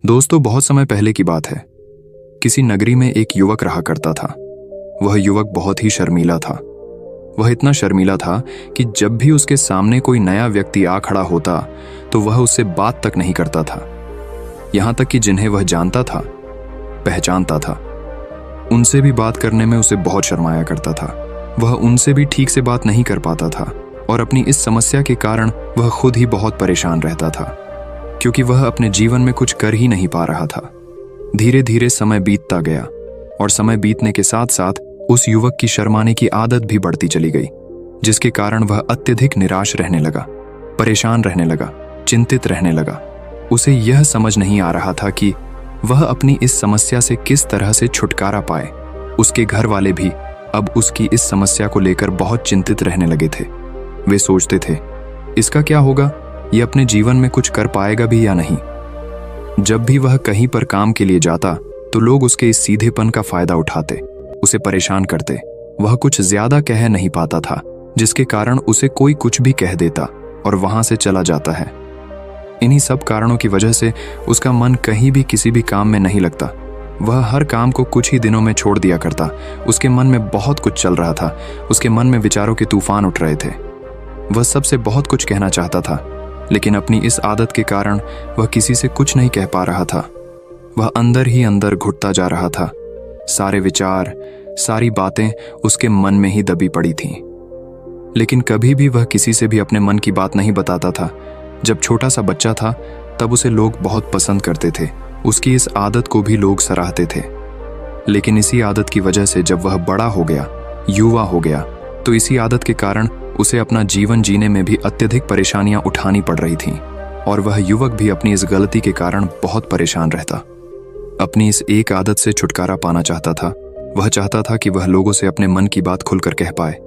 दोस्तों, बहुत समय पहले की बात है। किसी नगरी में एक युवक रहा करता था। वह युवक बहुत ही शर्मीला था। वह इतना शर्मीला था कि जब भी उसके सामने कोई नया व्यक्ति आ खड़ा होता तो वह उससे बात तक नहीं करता था। यहां तक कि जिन्हें वह जानता था, पहचानता था, उनसे भी बात करने में उसे बहुत शर्माया करता था। वह उनसे भी ठीक से बात नहीं कर पाता था और अपनी इस समस्या के कारण वह खुद ही बहुत परेशान रहता था, क्योंकि वह अपने जीवन में कुछ कर ही नहीं पा रहा था। धीरे धीरे समय बीतता गया और समय बीतने के साथ साथ उस युवक की शर्माने की आदत भी बढ़ती चली गई, जिसके कारण वह अत्यधिक निराश रहने लगा, परेशान रहने लगा, चिंतित रहने लगा। उसे यह समझ नहीं आ रहा था कि वह अपनी इस समस्या से किस तरह से छुटकारा पाए। उसके घर वाले भी अब उसकी इस समस्या को लेकर बहुत चिंतित रहने लगे थे। वे सोचते थे, इसका क्या होगा, ये अपने जीवन में कुछ कर पाएगा भी या नहीं। जब भी वह कहीं पर काम के लिए जाता तो लोग उसके इस सीधेपन का फायदा उठाते, उसे परेशान करते। वह कुछ ज्यादा कह नहीं पाता था, जिसके कारण उसे कोई कुछ भी कह देता और वहां से चला जाता है। इन्हीं सब कारणों की वजह से उसका मन कहीं भी किसी भी काम में नहीं लगता। वह हर काम को कुछ ही दिनों में छोड़ दिया करता। उसके मन में बहुत कुछ चल रहा था। उसके मन में विचारों के तूफान उठ रहे थे। वह सबसे बहुत कुछ कहना चाहता था, लेकिन अपनी इस आदत के कारण वह किसी से कुछ नहीं कह पा रहा था। वह अंदर ही अंदर घुटता जा रहा था। सारे विचार, सारी बातें उसके मन में ही दबी पड़ी थीं। लेकिन कभी भी वह किसी से भी अपने मन की बात नहीं बताता था। जब छोटा सा बच्चा था तब उसे लोग बहुत पसंद करते थे। उसकी इस आदत को भी लोग सराहते थे। लेकिन इसी आदत की वजह से जब वह बड़ा हो गया, युवा हो गया, तो इसी आदत के कारण उसे अपना जीवन जीने में भी अत्यधिक परेशानियां उठानी पड़ रही थीं। और वह युवक भी अपनी इस गलती के कारण बहुत परेशान रहता। अपनी इस एक आदत से छुटकारा पाना चाहता था। वह चाहता था कि वह लोगों से अपने मन की बात खुलकर कह पाए।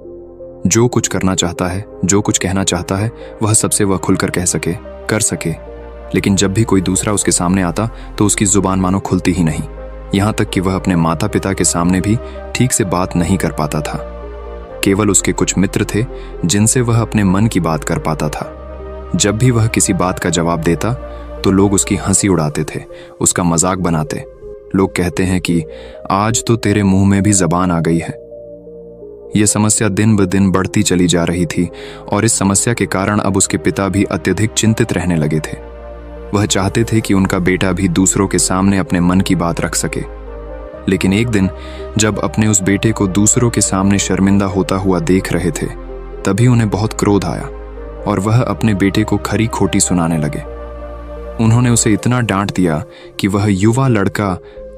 जो कुछ करना चाहता है, जो कुछ कहना चाहता है, वह सबसे वह खुलकर कह सके, कर सके। लेकिन जब भी कोई दूसरा उसके सामने आता तो उसकी जुबान मानो खुलती ही नहीं। यहाँ तक कि वह अपने माता पिता के सामने भी ठीक से बात नहीं कर पाता था। केवल उसके कुछ मित्र थे जिनसे वह अपने मन की बात कर पाता था। जब भी वह किसी बात का जवाब देता तो लोग उसकी हंसी उड़ाते थे, उसका मजाक बनाते। लोग कहते हैं कि आज तो तेरे मुंह में भी जबान आ गई है। यह समस्या दिन ब दिन बढ़ती चली जा रही थी और इस समस्या के कारण अब उसके पिता भी अत्यधिक चिंतित रहने लगे थे। वह चाहते थे कि उनका बेटा भी दूसरों के सामने अपने मन की बात रख सके। लेकिन एक दिन जब अपने उस बेटे को दूसरों के सामने शर्मिंदा होता हुआ देख रहे थे, तभी उन्हें बहुत क्रोध आया और वह अपने बेटे को खरी खोटी सुनाने लगे। उन्होंने उसे इतना डांट दिया कि वह युवा लड़का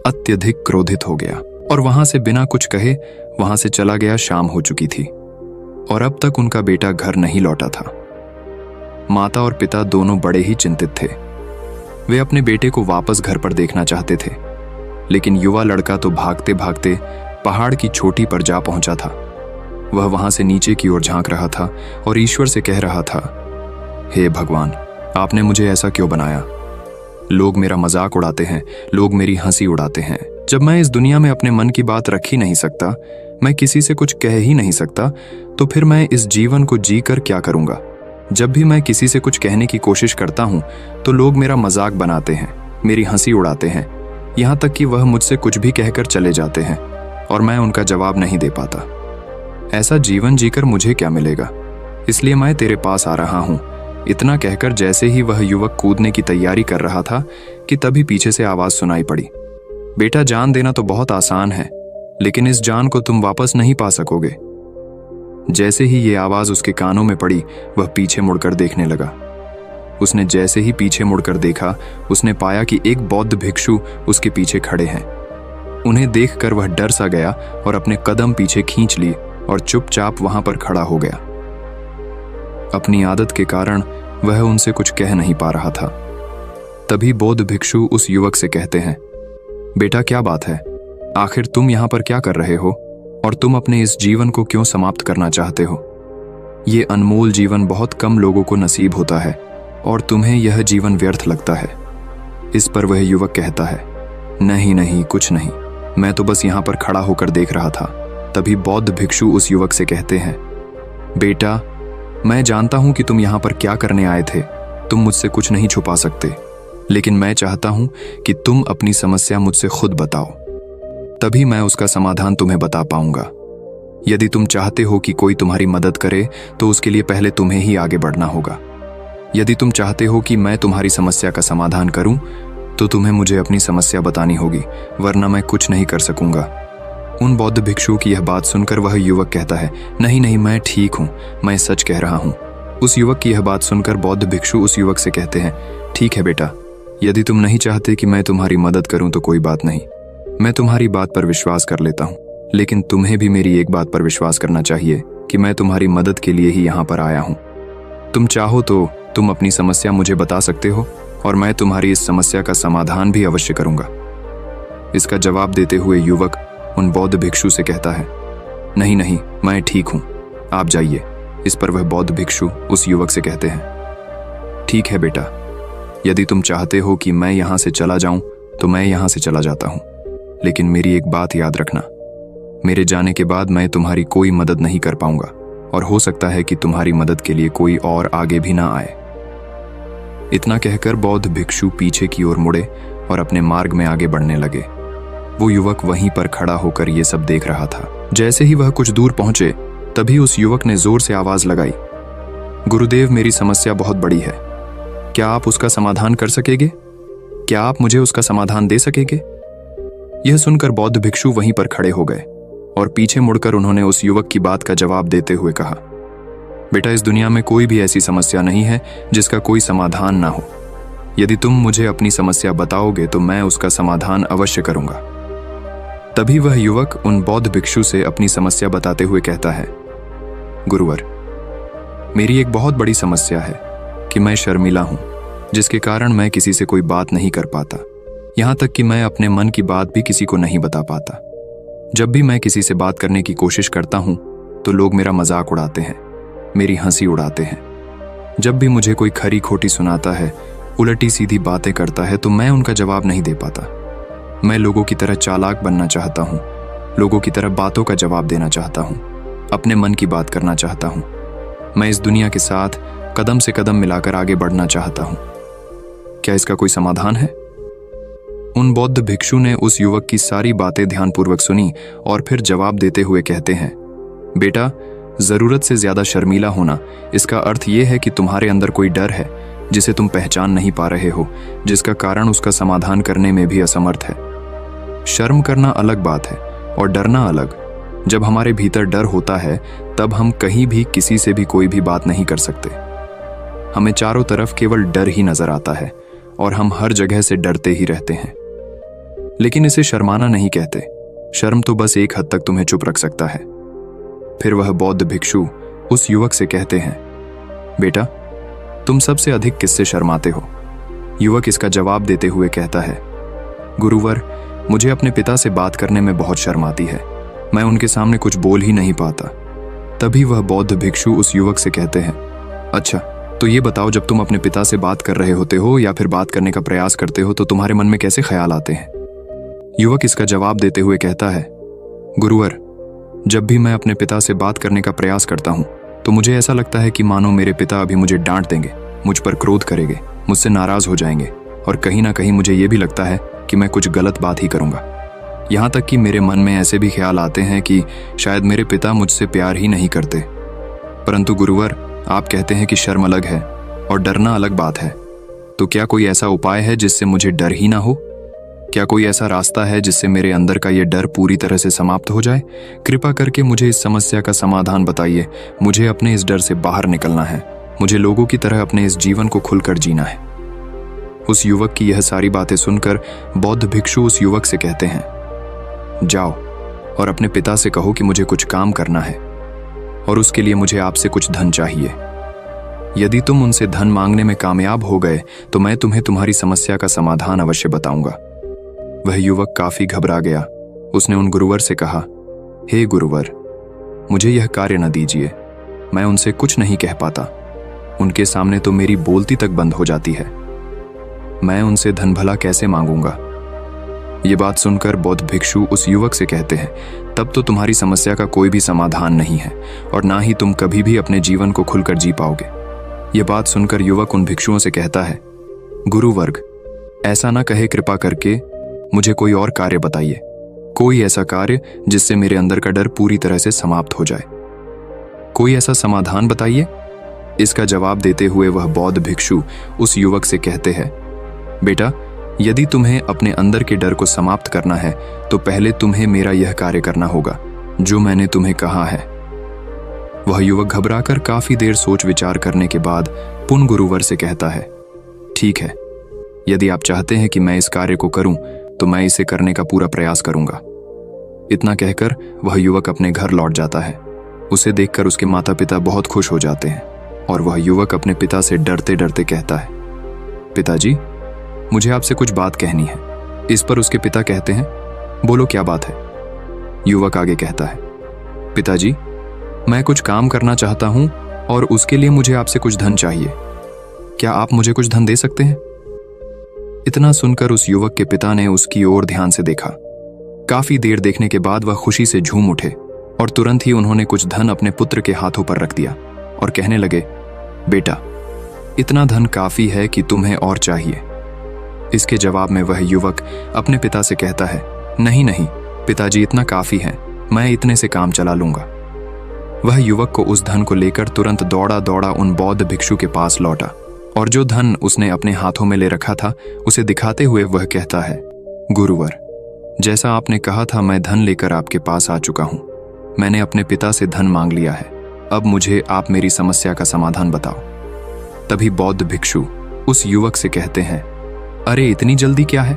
अत्यधिक क्रोधित हो गया और वहां से बिना कुछ कहे वहां से चला गया। शाम हो चुकी थी और अब तक उनका बेटा घर नहीं लौटा था। माता और पिता दोनों बड़े ही चिंतित थे। वे अपने बेटे को वापस घर पर देखना चाहते थे, लेकिन युवा लड़का तो भागते भागते पहाड़ की चोटी पर जा पहुंचा था। वह वहां से नीचे की ओर झांक रहा था और ईश्वर से कह रहा था, हे भगवान, आपने मुझे ऐसा क्यों बनाया? लोग मेरा मजाक उड़ाते हैं, लोग मेरी हंसी उड़ाते हैं। जब मैं इस दुनिया में अपने मन की बात रख ही नहीं सकता, मैं किसी से कुछ कह ही नहीं सकता, तो फिर मैं इस जीवन को जी कर क्या करूंगा? जब भी मैं किसी से कुछ कहने की कोशिश करता हूं तो लोग मेरा मजाक बनाते हैं, मेरी हंसी उड़ाते हैं। यहां तक कि वह मुझसे कुछ भी कहकर चले जाते हैं और मैं उनका जवाब नहीं दे पाता। ऐसा जीवन जीकर मुझे क्या मिलेगा? इसलिए मैं तेरे पास आ रहा हूं। इतना कहकर जैसे ही वह युवक कूदने की तैयारी कर रहा था कि तभी पीछे से आवाज सुनाई पड़ी, बेटा, जान देना तो बहुत आसान है, लेकिन इस जान को तुम वापस नहीं पा सकोगे। जैसे ही ये आवाज उसके कानों में पड़ी, वह पीछे मुड़कर देखने लगा। उसने जैसे ही पीछे मुड़कर देखा, उसने पाया कि एक बौद्ध भिक्षु उसके पीछे खड़े हैं। उन्हें देखकर वह डर सा गया और अपने कदम पीछे खींच लिए और चुपचाप वहां पर खड़ा हो गया। अपनी आदत के कारण वह उनसे कुछ कह नहीं पा रहा था। तभी बौद्ध भिक्षु उस युवक से कहते हैं, बेटा, क्या बात है? आखिर तुम यहां पर क्या कर रहे हो और तुम अपने इस जीवन को क्यों समाप्त करना चाहते हो? ये अनमोल जीवन बहुत कम लोगों को नसीब होता है और तुम्हें यह जीवन व्यर्थ लगता है। इस पर वह युवक कहता है, नहीं नहीं, कुछ नहीं, मैं तो बस यहां पर खड़ा होकर देख रहा था। तभी बौद्ध भिक्षु उस युवक से कहते हैं, बेटा, मैं जानता हूं कि तुम यहां पर क्या करने आए थे। तुम मुझसे कुछ नहीं छुपा सकते। लेकिन मैं चाहता हूं कि तुम अपनी समस्या मुझसे खुद बताओ, तभी मैं उसका समाधान तुम्हें बता पाऊंगा। यदि तुम चाहते हो कि कोई तुम्हारी मदद करे तो उसके लिए पहले तुम्हें ही आगे बढ़ना होगा। यदि तुम चाहते हो कि मैं तुम्हारी समस्या का समाधान करूं तो तुम्हें मुझे अपनी समस्या बतानी होगी, वरना मैं कुछ नहीं कर सकूंगा। उन बौद्ध भिक्षुओं की यह बात सुनकर वह युवक कहता है, नहीं नहीं, मैं ठीक हूं, मैं सच कह रहा हूं। उस युवक की यह बात सुनकर बौद्ध भिक्षु उस युवक से कहते हैं, ठीक है बेटा, यदि तुम नहीं चाहते कि मैं तुम्हारी मदद करूं तो कोई बात नहीं, मैं तुम्हारी बात पर विश्वास कर लेता हूं। लेकिन तुम्हें भी मेरी एक बात पर विश्वास करना चाहिए कि मैं तुम्हारी मदद के लिए ही यहाँ पर आया हूँ। तुम चाहो तो तुम अपनी समस्या मुझे बता सकते हो और मैं तुम्हारी इस समस्या का समाधान भी अवश्य करूंगा। इसका जवाब देते हुए युवक उन बौद्ध भिक्षु से कहता है, नहीं नहीं, मैं ठीक हूं, आप जाइए। इस पर वह बौद्ध भिक्षु उस युवक से कहते हैं, ठीक है बेटा, यदि तुम चाहते हो कि मैं यहां से चला जाऊं तो मैं यहां से चला जाता हूं, लेकिन मेरी एक बात याद रखना, मेरे जाने के बाद मैं तुम्हारी कोई मदद नहीं कर पाऊंगा और हो सकता है कि तुम्हारी मदद के लिए कोई और आगे भी ना आए। इतना कहकर बौद्ध भिक्षु पीछे की ओर मुड़े और अपने मार्ग में आगे बढ़ने लगे। वो युवक वहीं पर खड़ा होकर ये सब देख रहा था। जैसे ही वह कुछ दूर पहुंचे तभी उस युवक ने जोर से आवाज लगाई, गुरुदेव, मेरी समस्या बहुत बड़ी है, क्या आप उसका समाधान कर सकेंगे? क्या आप मुझे उसका समाधान दे सकेंगे? यह सुनकर बौद्ध भिक्षु वहीं पर खड़े हो गए और पीछे मुड़कर उन्होंने उस युवक की बात का जवाब देते हुए कहा, बेटा, इस दुनिया में कोई भी ऐसी समस्या नहीं है जिसका कोई समाधान ना हो। यदि तुम मुझे अपनी समस्या बताओगे तो मैं उसका समाधान अवश्य करूंगा। तभी वह युवक उन बौद्ध भिक्षु से अपनी समस्या बताते हुए कहता है, गुरुवर, मेरी एक बहुत बड़ी समस्या है कि मैं शर्मीला हूं, जिसके कारण मैं किसी से कोई बात नहीं कर पाता। यहां तक कि मैं अपने मन की बात भी किसी को नहीं बता पाता। जब भी मैं किसी से बात करने की कोशिश करता हूं तो लोग मेरा मजाक उड़ाते हैं, मेरी हंसी उड़ाते हैं। जब भी मुझे कोई खरी खोटी सुनाता है, उलटी सीधी बातें करता है तो मैं उनका जवाब नहीं दे पाता। मैं लोगों की तरह चालाक बनना चाहता हूं, लोगों की तरह बातों का जवाब देना चाहता हूं, अपने मन की बात करना चाहता हूं। मैं इस दुनिया के साथ कदम से कदम मिलाकर आगे बढ़ना चाहता हूं। क्या इसका कोई समाधान है? उन बौद्ध भिक्षु ने उस युवक की सारी बातें ध्यानपूर्वक सुनी और फिर जवाब देते हुए कहते हैं, बेटा, जरूरत से ज्यादा शर्मीला होना, इसका अर्थ यह है कि तुम्हारे अंदर कोई डर है जिसे तुम पहचान नहीं पा रहे हो, जिसका कारण उसका समाधान करने में भी असमर्थ है। शर्म करना अलग बात है और डरना अलग। जब हमारे भीतर डर होता है तब हम कहीं भी किसी से भी कोई भी बात नहीं कर सकते। हमें चारों तरफ केवल डर ही नजर आता है और हम हर जगह से डरते ही रहते हैं। लेकिन इसे शर्माना नहीं कहते। शर्म तो बस एक हद तक तुम्हें चुप रख सकता है। फिर वह बौद्ध भिक्षु उस युवक से कहते हैं, बेटा, तुम सबसे अधिक किससे शर्माते हो? युवक इसका जवाब देते हुए कहता है, गुरुवर, मुझे अपने पिता से बात करने में बहुत शर्म आती है। मैं उनके सामने कुछ बोल ही नहीं पाता। तभी वह बौद्ध भिक्षु उस युवक से कहते हैं, अच्छा, तो ये बताओ, जब तुम अपने पिता से बात कर रहे होते हो या फिर बात करने का प्रयास करते हो तो तुम्हारे मन में कैसे ख्याल आते हैं? युवक इसका जवाब देते हुए कहता है, गुरुवर, जब भी मैं अपने पिता से बात करने का प्रयास करता हूं तो मुझे ऐसा लगता है कि मानो मेरे पिता अभी मुझे डांट देंगे, मुझ पर क्रोध करेंगे, मुझसे नाराज हो जाएंगे और कहीं ना कहीं मुझे यह भी लगता है कि मैं कुछ गलत बात ही करूंगा। यहां तक कि मेरे मन में ऐसे भी ख्याल आते हैं कि शायद मेरे पिता मुझसे प्यार ही नहीं करते। परंतु गुरुवर, आप कहते हैं कि शर्म अलग है और डरना अलग बात है, तो क्या कोई ऐसा उपाय है जिससे मुझे डर ही ना हो? क्या कोई ऐसा रास्ता है जिससे मेरे अंदर का यह डर पूरी तरह से समाप्त हो जाए? कृपा करके मुझे इस समस्या का समाधान बताइए। मुझे अपने इस डर से बाहर निकलना है। मुझे लोगों की तरह अपने इस जीवन को खुलकर जीना है। उस युवक की यह सारी बातें सुनकर बौद्ध भिक्षु उस युवक से कहते हैं, जाओ और अपने पिता से कहो कि मुझे कुछ काम करना है और उसके लिए मुझे आपसे कुछ धन चाहिए। यदि तुम उनसे धन मांगने में कामयाब हो गए तो मैं तुम्हें तुम्हारी समस्या का समाधान अवश्य बताऊंगा। वह युवक काफी घबरा गया। उसने उन गुरुवर से कहा, हे गुरुवर, मुझे यह कार्य न दीजिए। मैं उनसे कुछ नहीं कह पाता। उनके सामने तो मेरी बोलती तक बंद हो जाती है। मैं उनसे धन भला कैसे मांगूंगा? ये बात सुनकर बौद्ध भिक्षु उस युवक से कहते हैं, तब तो तुम्हारी समस्या का कोई भी समाधान नहीं है और ना ही तुम कभी भी अपने जीवन को खुलकर जी पाओगे। ये बात सुनकर युवक उन भिक्षुओं से कहता है, गुरुवर्ग, ऐसा ना कहे, कृपा करके मुझे कोई और कार्य बताइए, कोई ऐसा कार्य जिससे मेरे अंदर का डर पूरी तरह से समाप्त हो जाए। कोई ऐसा समाधान बताइए। इसका जवाब देते हुए वह बौद्ध भिक्षु उस युवक से कहते हैं, बेटा, यदि तुम्हें अपने अंदर के डर को समाप्त करना है तो पहले तुम्हें मेरा यह कार्य करना होगा जो मैंने तुम्हें कहा है। वह युवक घबराकर काफी देर सोच विचार करने के बाद पुन गुरुवर से कहता है, ठीक है, यदि आप चाहते हैं कि मैं इस कार्य को करूं तो मैं इसे करने का पूरा प्रयास करूंगा। इतना कहकर वह युवक अपने घर लौट जाता है। उसे देखकर उसके माता पिता बहुत खुश हो जाते हैं और वह युवक अपने पिता से डरते डरते कहता है, पिताजी, मुझे आपसे कुछ बात कहनी है। इस पर उसके पिता कहते हैं, बोलो क्या बात है। युवक आगे कहता है, पिताजी, मैं कुछ काम करना चाहता हूं और उसके लिए मुझे आपसे कुछ धन चाहिए। क्या आप मुझे कुछ धन दे सकते हैं? इतना सुनकर उस युवक के पिता ने उसकी ओर ध्यान से देखा। काफी देर देखने के बाद वह खुशी से झूम उठे और तुरंत ही उन्होंने कुछ धन अपने पुत्र के हाथों पर रख दिया और कहने लगे, बेटा, इतना धन काफी है कि तुम्हें और चाहिए। इसके जवाब में वह युवक अपने पिता से कहता है, नहीं नहीं पिताजी, इतना काफी है, मैं इतने से काम चला लूंगा। वह युवक को उस धन को लेकर तुरंत दौड़ा दौड़ा उन बौद्ध भिक्षु के पास लौटा और जो धन उसने अपने हाथों में ले रखा था उसे दिखाते हुए वह कहता है, गुरुवर, जैसा आपने कहा था मैं धन लेकर आपके पास आ चुका हूं। मैंने अपने पिता से धन मांग लिया है। अब मुझे आप मेरी समस्या का समाधान बताओ। तभी बौद्ध भिक्षु उस युवक से कहते हैं, अरे इतनी जल्दी क्या है,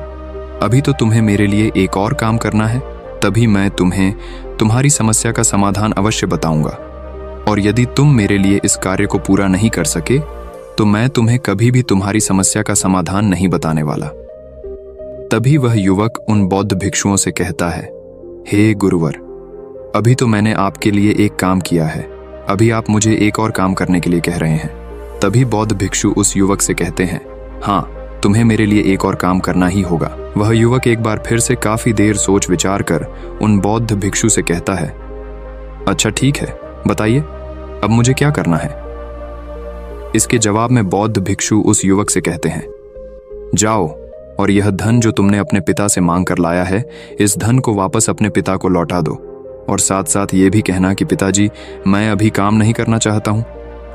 अभी तो तुम्हें मेरे लिए एक और काम करना है, तभी मैं तुम्हें तुम्हारी समस्या का समाधान अवश्य बताऊंगा। और यदि तुम मेरे लिए इस कार्य को पूरा नहीं कर सके तो मैं तुम्हें कभी भी तुम्हारी समस्या का समाधान नहीं बताने वाला। तभी वह युवक उन बौद्ध भिक्षुओं से कहता है, हे गुरुवर, अभी तो मैंने आपके लिए एक काम किया है, अभी आप मुझे एक और काम करने के लिए कह रहे हैं। तभी बौद्ध भिक्षु उस युवक से कहते हैं, हाँ, तुम्हें मेरे लिए एक और काम करना ही होगा। वह युवक एक बार फिर से काफी देर सोच विचार कर उन बौद्ध भिक्षु से कहता है, अच्छा ठीक है, बताइए अब मुझे क्या करना है। इसके जवाब में बौद्ध भिक्षु उस युवक से कहते हैं, जाओ और यह धन जो तुमने अपने पिता से मांग कर लाया है, इस धन को वापस अपने पिता को लौटा दो और साथ साथ ये भी कहना कि पिताजी, मैं अभी काम नहीं करना चाहता हूं,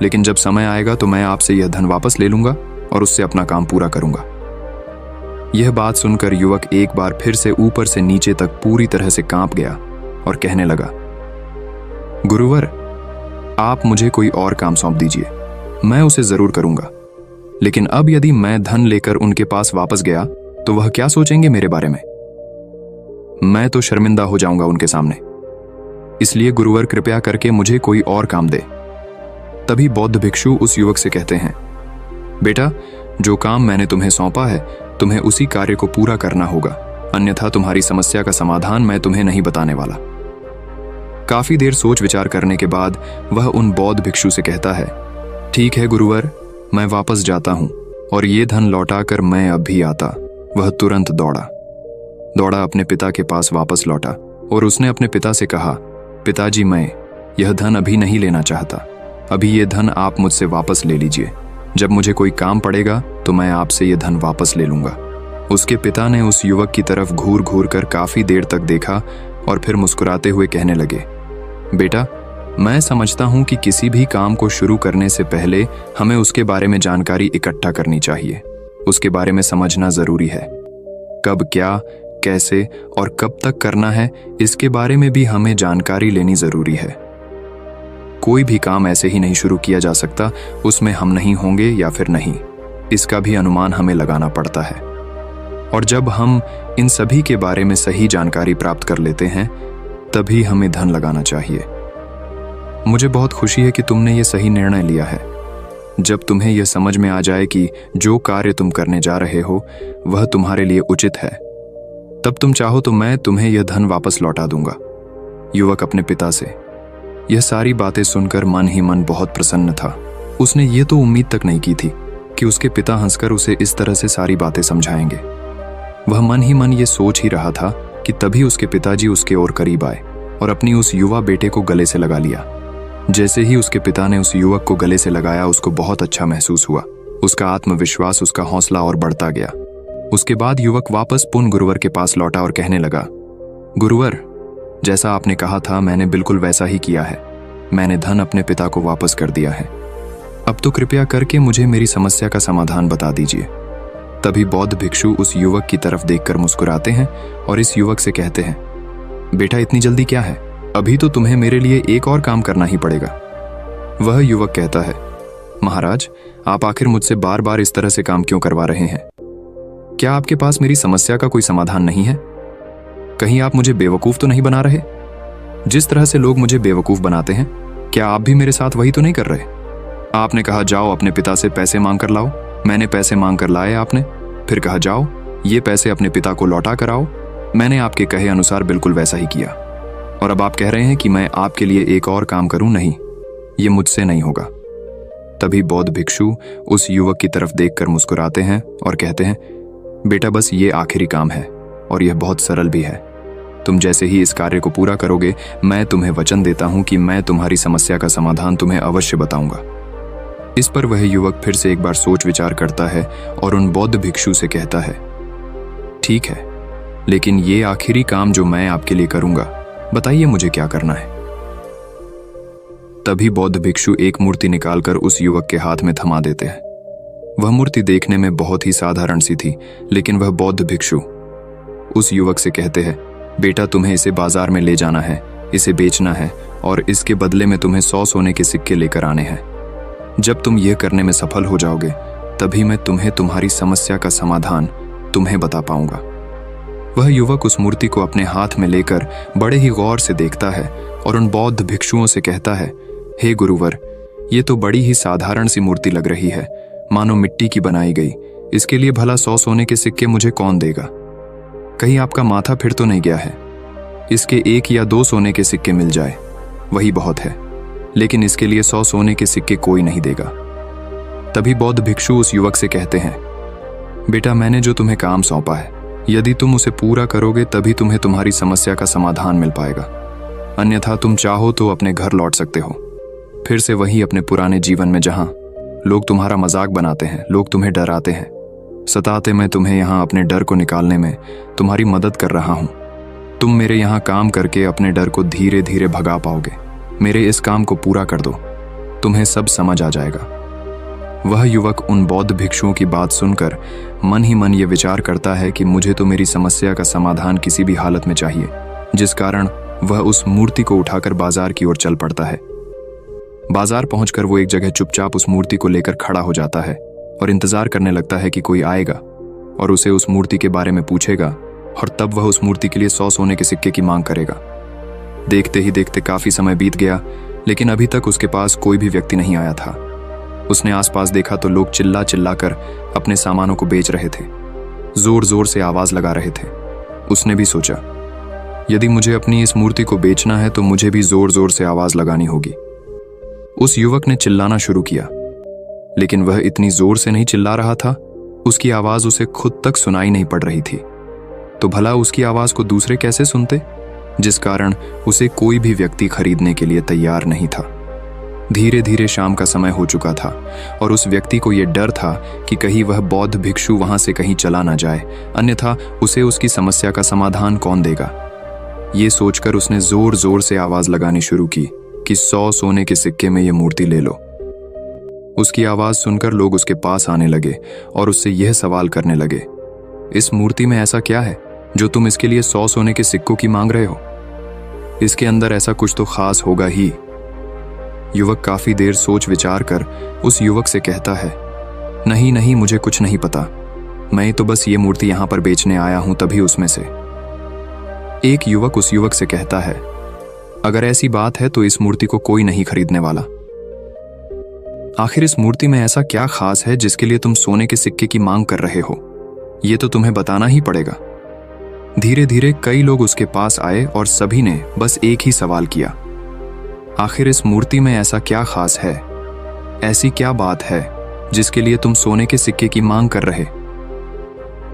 लेकिन जब समय आएगा तो मैं आपसे यह धन वापस ले लूंगा और उससे अपना काम पूरा करूंगा। यह बात सुनकर युवक एक बार फिर से ऊपर से नीचे तक पूरी तरह से कांप गया और कहने लगा, गुरुवर, आप मुझे कोई और काम सौंप दीजिए, मैं उसे जरूर करूंगा, लेकिन अब यदि मैं धन लेकर उनके पास वापस गया तो वह क्या सोचेंगे मेरे बारे में? मैं तो शर्मिंदा हो जाऊंगा उनके सामने। इसलिए गुरुवर, कृपया करके मुझे कोई और काम दे। तभी बौद्ध भिक्षु उस युवक से कहते हैं, बेटा, जो काम मैंने तुम्हें सौंपा है तुम्हें उसी कार्य को पूरा करना होगा, अन्यथा तुम्हारी समस्या का समाधान मैं तुम्हें नहीं बताने वाला। काफी देर सोच विचार करने के बाद वह उन बौद्ध भिक्षु से कहता है, ठीक है गुरुवर, मैं वापस जाता हूं और ये धन लौटाकर मैं अब भी आता। वह तुरंत दौड़ा अपने पिता के पास वापस लौटा और उसने अपने पिता से कहा, पिताजी, मैं यह धन अभी नहीं लेना चाहता, अभी ये धन आप मुझसे वापस ले लीजिए। जब मुझे कोई काम पड़ेगा तो मैं आपसे ये धन वापस ले लूंगा। उसके पिता ने उस युवक की तरफ घूर घूर कर काफी देर तक देखा और फिर मुस्कुराते हुए कहने लगे, बेटा, मैं समझता हूं कि किसी भी काम को शुरू करने से पहले हमें उसके बारे में जानकारी इकट्ठा करनी चाहिए। उसके बारे में समझना जरूरी है। कब, क्या, कैसे और कब तक करना है, इसके बारे में भी हमें जानकारी लेनी जरूरी है। कोई भी काम ऐसे ही नहीं शुरू किया जा सकता, उसमें हम नहीं होंगे या फिर नहीं, इसका भी अनुमान हमें लगाना पड़ता है। और जब हम इन सभी के बारे में सही जानकारी प्राप्त कर लेते हैं तभी हमें धन लगाना चाहिए। मुझे बहुत खुशी है कि तुमने ये सही निर्णय लिया है। जब तुम्हें यह समझ में आ जाए कि जो कार्य तुम करने जा रहे हो वह तुम्हारे लिए उचित है, तब तुम चाहो तो मैं तुम्हें यह धन वापस लौटा दूंगा। युवक अपने पिता से यह सारी बातें सुनकर मन ही मन बहुत प्रसन्न था। उसने ये तो उम्मीद तक नहीं की थी कि उसके पिता हंसकर उसे इस तरह से सारी बातें समझाएंगे। वह मन ही मन ये सोच ही रहा था कि तभी उसके पिताजी उसके और करीब आए और अपनी उस युवा बेटे को गले से लगा लिया। जैसे ही उसके पिता ने उस युवक को गले से लगाया, उसको बहुत अच्छा महसूस हुआ। उसका आत्मविश्वास, उसका हौसला और बढ़ता गया। उसके बाद युवक वापस पुन गुरुवर के पास लौटा और कहने लगा, गुरुवर, जैसा आपने कहा था मैंने बिल्कुल वैसा ही किया है। मैंने धन अपने पिता को वापस कर दिया है। अब तो कृपया करके मुझे मेरी समस्या का समाधान बता दीजिए। तभी बौद्ध भिक्षु उस युवक की तरफ देखकर मुस्कुराते हैं और इस युवक से कहते हैं, बेटा इतनी जल्दी क्या है, अभी तो तुम्हें मेरे लिए एक और काम करना ही पड़ेगा। वह युवक कहता है, महाराज, आप आखिर मुझसे बार बार इस तरह से काम क्यों करवा रहे हैं? क्या आपके पास मेरी समस्या का कोई समाधान नहीं है? कहीं आप मुझे बेवकूफ तो नहीं बना रहे? जिस तरह से लोग मुझे बेवकूफ बनाते हैं, क्या आप भी मेरे साथ वही तो नहीं कर रहे? आपने कहा जाओ अपने पिता से पैसे मांग कर लाओ, मैंने पैसे मांग कर लाए आपने, फिर कहा जाओ ये पैसे अपने पिता को लौटा कर आओ। मैंने आपके कहे अनुसार बिल्कुल वैसा ही किया, और अब आप कह रहे हैं कि मैं आपके लिए एक और काम करूं? नहीं, ये मुझसे नहीं होगा। तभी बौद्ध भिक्षु उस युवक की तरफ देखकर मुस्कुराते हैं और कहते हैं, बेटा बस ये आखिरी काम है और यह बहुत सरल भी है। तुम जैसे ही इस कार्य को पूरा करोगे, मैं तुम्हें वचन देता हूं कि मैं तुम्हारी समस्या का समाधान तुम्हें अवश्य बताऊंगा। इस पर वह युवक फिर से एक बार सोच विचार करता है और उन बौद्ध भिक्षु से कहता है, ठीक है, लेकिन ये आखिरी काम जो मैं आपके लिए करूंगा, बताइए मुझे क्या करना है। तभी बौद्ध भिक्षु एक मूर्ति निकालकर उस युवक के हाथ में थमा देते हैं। वह मूर्ति देखने में बहुत ही साधारण सी थी, लेकिन वह बौद्ध भिक्षु उस युवक से कहते हैं, बेटा तुम्हें इसे बाजार में ले जाना है, इसे बेचना है और इसके बदले में तुम्हें 100 सोने के सिक्के लेकर आने हैं। जब तुम यह करने में सफल हो जाओगे, तभी मैं तुम्हें तुम्हारी समस्या का समाधान तुम्हें बता पाऊंगा। वह युवक उस मूर्ति को अपने हाथ में लेकर बड़े ही गौर से देखता है और उन बौद्ध भिक्षुओं से कहता है, हे गुरुवर, ये तो बड़ी ही साधारण सी मूर्ति लग रही है, मानो मिट्टी की बनाई गई। इसके लिए भला 100 सोने के सिक्के मुझे कौन देगा? कहीं आपका माथा फिर तो नहीं गया है? इसके 1 या 2 सोने के सिक्के मिल जाए वही बहुत है, लेकिन इसके लिए 100 सोने के सिक्के कोई नहीं देगा। तभी बौद्ध भिक्षु उस युवक से कहते हैं, बेटा मैंने जो तुम्हें काम सौंपा है, यदि तुम उसे पूरा करोगे तभी तुम्हें तुम्हारी समस्या का समाधान मिल पाएगा, अन्यथा तुम चाहो तो अपने घर लौट सकते हो, फिर से वही अपने पुराने जीवन में जहां लोग तुम्हारा मजाक बनाते हैं, लोग तुम्हें डराते हैं, सताते। मैं तुम्हें यहाँ अपने डर को निकालने में तुम्हारी मदद कर रहा हूँ। तुम मेरे यहाँ काम करके अपने डर को धीरे धीरे भगा पाओगे। मेरे इस काम को पूरा कर दो, तुम्हें सब समझ आ जाएगा। वह युवक उन बौद्ध भिक्षुओं की बात सुनकर मन ही मन ये विचार करता है कि मुझे तो मेरी समस्या का समाधान किसी भी हालत में चाहिए, जिस कारण वह उस मूर्ति को उठाकर बाजार की ओर चल पड़ता है। बाजार पहुंचकर वो एक जगह चुपचाप उस मूर्ति को लेकर खड़ा हो जाता है और इंतजार करने लगता है कि कोई आएगा और उसे उस मूर्ति के बारे में पूछेगा, और तब वह उस मूर्ति के लिए 100 सोने के सिक्के की मांग करेगा। देखते ही देखते काफी समय बीत गया, लेकिन अभी तक उसके पास कोई भी व्यक्ति नहीं आया था। उसने आसपास देखा तो लोग चिल्ला चिल्ला कर अपने सामानों को बेच रहे थे, जोर जोर से आवाज लगा रहे थे। उसने भी सोचा, यदि मुझे अपनी इस मूर्ति को बेचना है तो मुझे भी जोर जोर से आवाज लगानी होगी। उस युवक ने चिल्लाना शुरू किया, लेकिन वह इतनी जोर से नहीं चिल्ला रहा था, उसकी आवाज उसे खुद तक सुनाई नहीं पड़ रही थी। तो भला उसकी आवाज को दूसरे कैसे सुनते, जिस कारण उसे कोई भी व्यक्ति खरीदने के लिए तैयार नहीं था। धीरे धीरे शाम का समय हो चुका था और उस व्यक्ति को यह डर था कि कहीं वह बौद्ध भिक्षु वहां से कहीं चला ना जाए, अन्यथा उसे उसकी समस्या का समाधान कौन देगा। ये सोचकर उसने जोर जोर से आवाज लगानी शुरू की कि 100 सोने के सिक्के में यह मूर्ति ले लो। उसकी आवाज सुनकर लोग उसके पास आने लगे और उससे यह सवाल करने लगे, इस मूर्ति में ऐसा क्या है जो तुम इसके लिए 100 सोने के सिक्कों की मांग रहे हो? इसके अंदर ऐसा कुछ तो खास होगा ही। युवक काफी देर सोच विचार कर उस युवक से कहता है, नहीं नहीं, मुझे कुछ नहीं पता, मैं तो बस ये मूर्ति यहां पर बेचने आया हूं। तभी उसमें से एक युवक उस युवक से कहता है, अगर ऐसी बात है तो इस मूर्ति को कोई नहीं खरीदने वाला। आखिर इस मूर्ति में ऐसा क्या खास है जिसके लिए तुम सोने के सिक्के की मांग कर रहे हो? ये तो तुम्हें बताना ही पड़ेगा। धीरे धीरे कई लोग उसके पास आए और सभी ने बस एक ही सवाल किया, आखिर इस मूर्ति में ऐसा क्या खास है, ऐसी क्या बात है जिसके लिए तुम सोने के सिक्के की मांग कर रहे?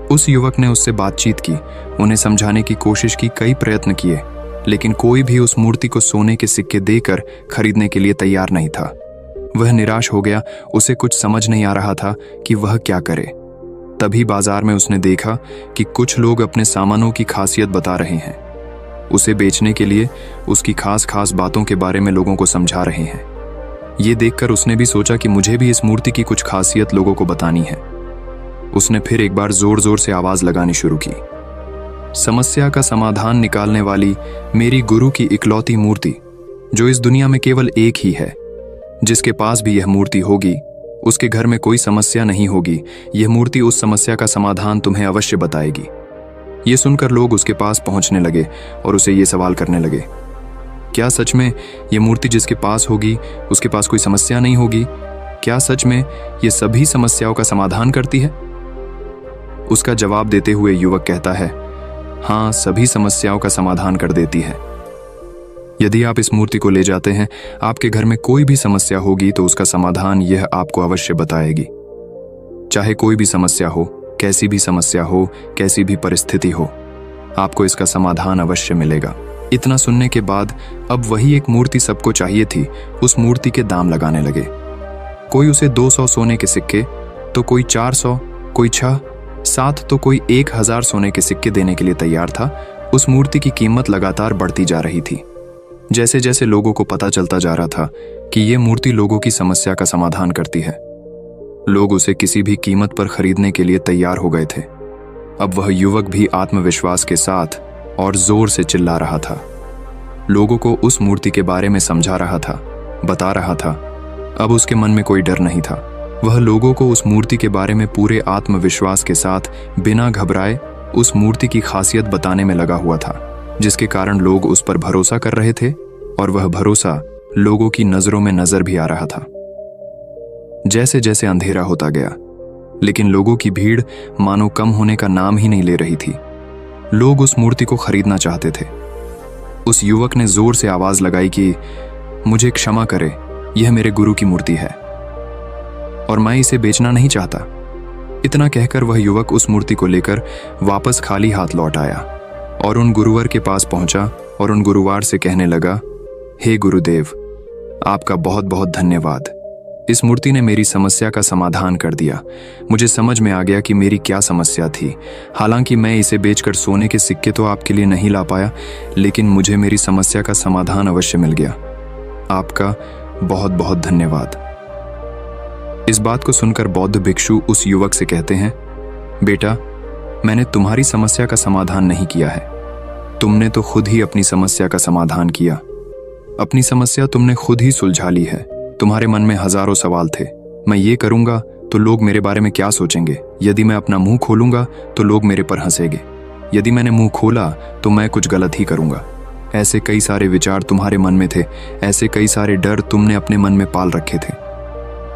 उस युवक ने उससे बातचीत की, उन्हें समझाने की कोशिश की, कई प्रयत्न किए, लेकिन कोई भी उस मूर्ति को सोने के सिक्के देकर खरीदने के लिए तैयार नहीं था। वह निराश हो गया, उसे कुछ समझ नहीं आ रहा था कि वह क्या करे। तभी बाजार में उसने देखा कि कुछ लोग अपने सामानों की खासियत बता रहे हैं, उसे बेचने के लिए उसकी खास खास बातों के बारे में लोगों को समझा रहे हैं। ये देखकर उसने भी सोचा कि मुझे भी इस मूर्ति की कुछ खासियत लोगों को बतानी है। उसने फिर एक बार जोर जोर से आवाज लगानी शुरू की, समस्या का समाधान निकालने वाली मेरी गुरु की इकलौती मूर्ति, जो इस दुनिया में केवल एक ही है। जिसके पास भी यह मूर्ति होगी उसके घर में कोई समस्या नहीं होगी। यह मूर्ति उस समस्या का समाधान तुम्हें अवश्य बताएगी। ये सुनकर लोग उसके पास पहुंचने लगे और उसे ये सवाल करने लगे, क्या सच में यह मूर्ति जिसके पास होगी उसके पास कोई समस्या नहीं होगी? क्या सच में यह सभी समस्याओं का समाधान करती है? उसका जवाब देते हुए युवक कहता है, हाँ, सभी समस्याओं का समाधान कर देती है। यदि आप इस मूर्ति को ले जाते हैं, आपके घर में कोई भी समस्या होगी तो उसका समाधान यह आपको अवश्य बताएगी। चाहे कोई भी समस्या हो, कैसी भी समस्या हो, कैसी भी परिस्थिति हो, आपको इसका समाधान अवश्य मिलेगा। इतना सुनने के बाद अब वही एक मूर्ति सबको चाहिए थी, उस मूर्ति के दाम लगाने लगे। कोई उसे 200 सोने के सिक्के, तो कोई 400, कोई 6, 7, तो कोई 1000 सोने के सिक्के देने के लिए तैयार था। उस मूर्ति की कीमत लगातार बढ़ती जा रही थी। जैसे जैसे लोगों को पता चलता जा रहा था कि ये मूर्ति लोगों की समस्या का समाधान करती है, लोग उसे किसी भी कीमत पर खरीदने के लिए तैयार हो गए थे। अब वह युवक भी आत्मविश्वास के साथ और जोर से चिल्ला रहा था, लोगों को उस मूर्ति के बारे में समझा रहा था, बता रहा था। अब उसके मन में कोई डर नहीं था। वह लोगों को उस मूर्ति के बारे में पूरे आत्मविश्वास के साथ बिना घबराए उस मूर्ति की खासियत बताने में लगा हुआ था, जिसके कारण लोग उस पर भरोसा कर रहे थे और वह भरोसा लोगों की नजरों में नजर भी आ रहा था। जैसे जैसे अंधेरा होता गया, लेकिन लोगों की भीड़ मानो कम होने का नाम ही नहीं ले रही थी। लोग उस मूर्ति को खरीदना चाहते थे। उस युवक ने जोर से आवाज लगाई कि मुझे क्षमा करे, यह मेरे गुरु की मूर्ति है और मैं इसे बेचना नहीं चाहता। इतना कहकर वह युवक उस मूर्ति को लेकर वापस खाली हाथ लौट आया और उन गुरुवर के पास पहुंचा और उन गुरुवार से कहने लगा, हे गुरुदेव, आपका बहुत बहुत धन्यवाद। इस मूर्ति ने मेरी समस्या का समाधान कर दिया। मुझे समझ में आ गया कि मेरी क्या समस्या थी। हालांकि मैं इसे बेचकर सोने के सिक्के तो आपके लिए नहीं ला पाया, लेकिन मुझे मेरी समस्या का समाधान अवश्य मिल गया। आपका बहुत बहुत धन्यवाद। इस बात को सुनकर बौद्ध भिक्षु उस युवक से कहते हैं, बेटा, मैंने तुम्हारी समस्या का समाधान नहीं किया है, तुमने तो खुद ही अपनी समस्या का समाधान किया। अपनी समस्या तुमने खुद ही सुलझा ली है। तुम्हारे मन में हजारों सवाल थे, मैं ये करूंगा तो लोग मेरे बारे में क्या सोचेंगे, यदि मैं अपना मुंह खोलूंगा तो लोग मेरे पर हंसेंगे, यदि मैंने मुंह खोला तो मैं कुछ गलत ही करूंगा। ऐसे कई सारे विचार तुम्हारे मन में थे, ऐसे कई सारे डर तुमने अपने मन में पाल रखे थे।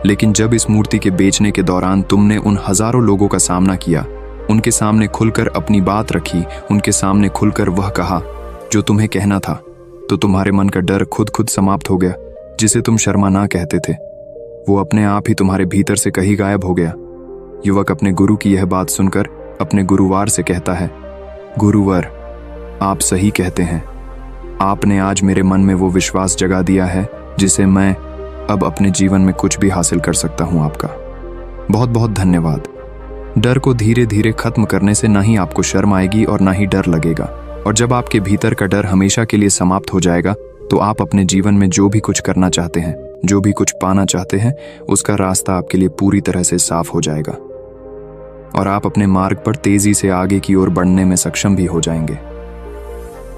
लेकिन जब इस मूर्ति के बेचने के दौरान तुमने उन हजारों लोगों का सामना किया, उनके सामने खुलकर अपनी बात रखी, उनके सामने खुलकर वह कहा जो तुम्हें कहना था, तो तुम्हारे मन का डर खुद खुद समाप्त हो गया। जिसे तुम शर्मा ना कहते थे, वो अपने आप ही तुम्हारे भीतर से कहीं गायब हो गया। युवक अपने गुरु की यह बात सुनकर अपने गुरुवार से कहता है, गुरुवर, आप सही कहते हैं। आपने आज मेरे मन में वो विश्वास जगा दिया है जिसे मैं अब अपने जीवन में कुछ भी हासिल कर सकता हूं। आपका बहुत बहुत धन्यवाद। डर को धीरे धीरे खत्म करने से ना ही आपको शर्म आएगी और ना ही डर लगेगा, और जब आपके भीतर का डर हमेशा के लिए समाप्त हो जाएगा तो आप अपने जीवन में जो भी कुछ करना चाहते हैं, जो भी कुछ पाना चाहते हैं, उसका रास्ता आपके लिए पूरी तरह से साफ हो जाएगा और आप अपने मार्ग पर तेजी से आगे की ओर बढ़ने में सक्षम भी हो जाएंगे।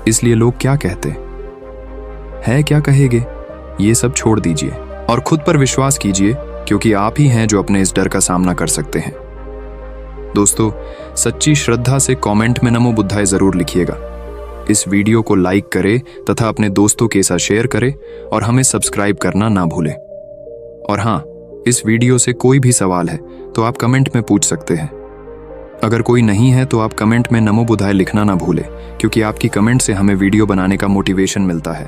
इसलिए लोग क्या कहते हैं, क्या कहेंगे, ये सब छोड़ दीजिए और खुद पर विश्वास कीजिए, क्योंकि आप ही हैं जो अपने इस डर का सामना कर सकते हैं। दोस्तों, सच्ची श्रद्धा से कमेंट में नमो बुद्धाय जरूर लिखिएगा। इस वीडियो को लाइक करें तथा अपने दोस्तों के साथ शेयर करें और हमें सब्सक्राइब करना ना भूलें। और हाँ, इस वीडियो से कोई भी सवाल है तो आप कमेंट में पूछ सकते हैं। अगर कोई नहीं है तो आप कमेंट में नमो बुद्धाय लिखना ना भूलें, क्योंकि आपकी कमेंट से हमें वीडियो बनाने का मोटिवेशन मिलता है।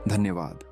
धन्यवाद।